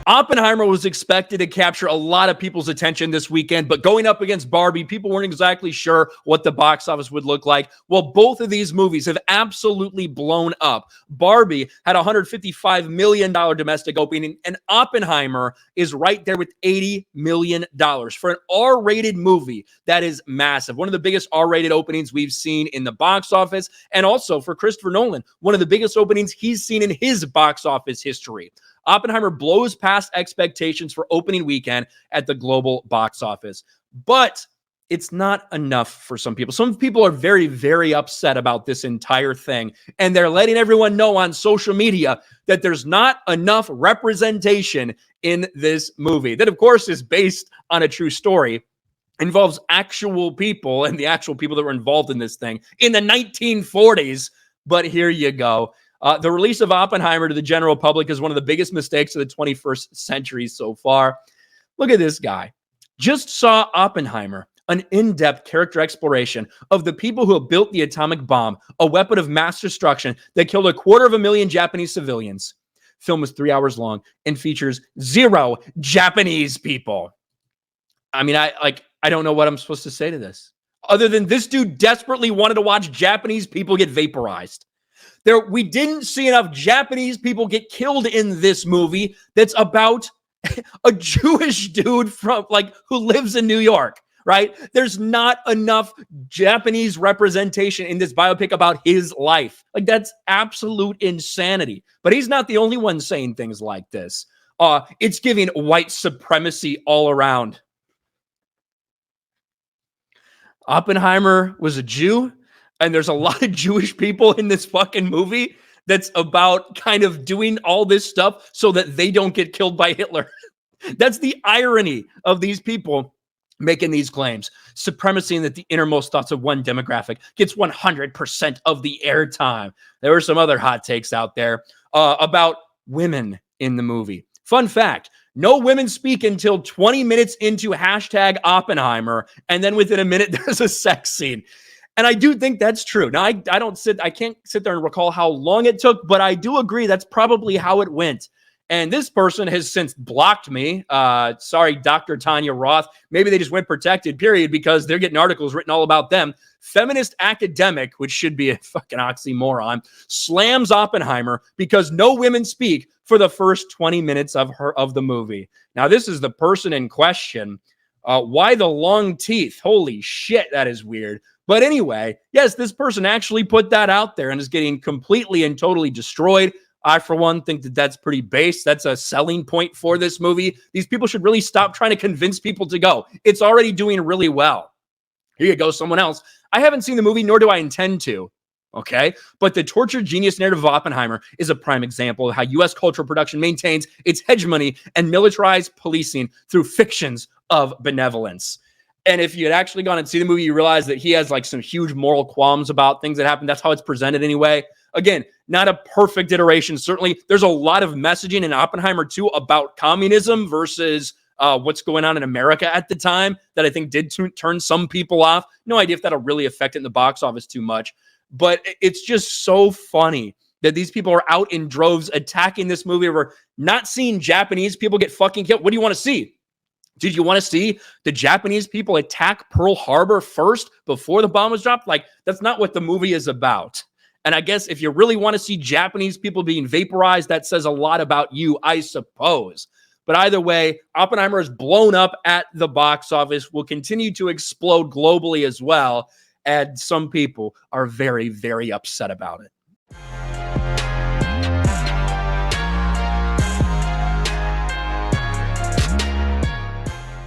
Oppenheimer was expected to capture a lot of people's attention this weekend, but going up against Barbie, people weren't exactly sure what the box office would look like. Well, both of these movies have absolutely blown up. Barbie had a $155 million domestic opening, and Oppenheimer is right there with $80 million. For an R-rated movie, that is massive. One of the biggest R-rated openings we've seen in the box office, and also for Christopher Nolan, one of the biggest openings he's seen in his box office history. Oppenheimer blows past expectations for opening weekend at the global box office. But it's not enough for some people. Some people are very, very upset about this entire thing. And they're letting everyone know on social media that there's not enough representation in this movie. That, of course, is based on a true story. Involves actual people and the actual people that were involved in this thing in the 1940s. But here you go. The release of Oppenheimer to the general public is one of the biggest mistakes of the 21st century so far. Look at this guy. Just saw Oppenheimer, an in-depth character exploration of the people who have built the atomic bomb, a weapon of mass destruction that killed 250,000 Japanese civilians. Film is 3 hours long and features 0 Japanese people. I mean, I don't know what I'm supposed to say to this. Other than this dude desperately wanted to watch Japanese people get vaporized. We didn't see enough Japanese people get killed in this movie that's about a Jewish dude who lives in New York, right? There's not enough Japanese representation in this biopic about his life. Like, that's absolute insanity. But he's not the only one saying things like this. It's giving white supremacy all around. Oppenheimer was a Jew. And there's a lot of Jewish people in this fucking movie that's about kind of doing all this stuff so that they don't get killed by Hitler. That's the irony of these people making these claims. Supremacy and that the innermost thoughts of one demographic gets 100% of the airtime. There were some other hot takes out there about women in the movie. Fun fact, no women speak until 20 minutes into #Oppenheimer, and then within a minute, there's a sex scene. And I do think that's true. Now, I can't sit there and recall how long it took, but I do agree that's probably how it went. And this person has since blocked me. Sorry, Dr. Tanya Roth. Maybe they just went protected, period, because they're getting articles written all about them. Feminist academic, which should be a fucking oxymoron, slams Oppenheimer because no women speak for the first 20 minutes of the movie. Now, this is the person in question. Why the long teeth? Holy shit, that is weird. But anyway, yes, this person actually put that out there and is getting completely and totally destroyed. I, for one, think that that's pretty base. That's a selling point for this movie. These people should really stop trying to convince people to go. It's already doing really well. Here you go, someone else. I haven't seen the movie, nor do I intend to. Okay, but the tortured genius narrative of Oppenheimer is a prime example of how U.S. cultural production maintains its hegemony and militarized policing through fictions of benevolence. And if you had actually gone and seen the movie, you realize that he has like some huge moral qualms about things that happen. That's how it's presented anyway. Again, not a perfect iteration. Certainly, there's a lot of messaging in Oppenheimer too about communism versus what's going on in America at the time that I think did turn some people off. No idea if that'll really affect it in the box office too much. But it's just so funny that these people are out in droves attacking this movie. We're not seeing Japanese people get fucking killed. What do you want to see? Did you want to see the Japanese people attack Pearl Harbor first before the bomb was dropped? Like, that's not what the movie is about. And I guess if you really want to see Japanese people being vaporized, that says a lot about you, I suppose. But either way, Oppenheimer is blown up at the box office, will continue to explode globally as well. And some people are very, very upset about it.